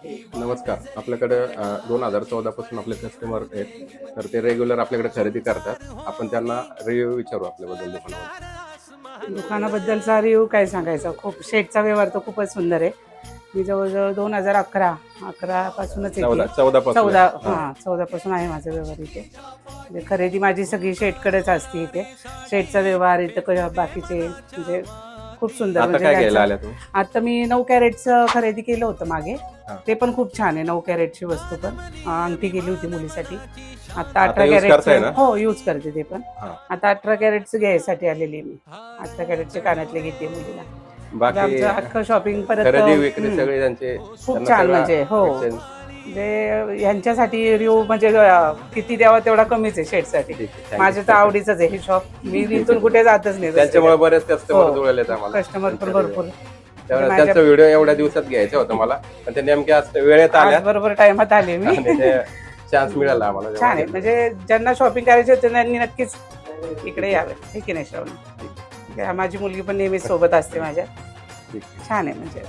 नमस्कार. आपल्याकडे 2014 पासून आपले कस्टमर आहेत. तर ते रेग्युलर आपल्याकडे खरेदी करतात. आपण त्यांना रिव्ह्यू विचारू आपल्याबद्दल दुकानाबद्दल. दुकानाबद्दलचा रिव्ह्यू काय सांगायचा, खूप शेडचा व्यवहार तर खूपच सुंदर आहे. मी जवळजवळ 2011 पासूनच येते. 14 पासून 14 पासून आहे माझा व्यवहार इथे. म्हणजे खरेदी माझी सगळी शेडकडेच असते इथे. शेडचा व्यवहार इथं बाकीचे म्हणजे खूप सुंदर. आता म्हणजे काय घ्यायला आल्या तुम्ही? आता मी 9 कॅरेटचं खरेदी केलं होतं मागे. हा. ते पण खूप छान आहे. 9 कॅरेटची वस्तू पण अंगठी केली होती मुलीसाठी. आता आता 18 use करताय कॅरेटचं ना? हो यूज करते ते पण. हा. आता 18 कॅरेटचं घ्यायसाठी आलेली आहे मी. 18 कॅरेटचे कानातले घेते मुलीला. बाकी आमचं अख्खं शॉपिंग परत खरेदी विक्री सगळे त्यांचे खूप त्यांना छान सगळं म्हणजे हो. exchange. म्हणजे यांच्यासाठी रिव्ह्यू म्हणजे किती द्यावा तेवढा कमीच आहे शेडसाठी. ठीक आहे, thank you. माझं तर आवडीच आहे हे शॉप. मी इथून कुठे जातच नाही. त्यांच्यामुळे बरेच कस्टमर हो. जुळलेत आम्हाला. कस्टमर पण भरपूर. त्यामुळे त्यांचा व्हिडिओ एवढ्या दिवसात घ्यायचा होता मला, पण ते नेमक्या आज वेळेत आल्या आज बरोबर टाइमात आले मी. आणि ते चान्स मिळाला आम्हाला. छान आहे. म्हणजे ज्यांना शॉपिंग करायची होती त्यांनी नक्कीच इकडे यावे. ठीक आहे ना श्रावणी? माझी मुलगी पण नेहमी सोबत असते माझ्या. ठीक आहे. छान आहे म्हणजे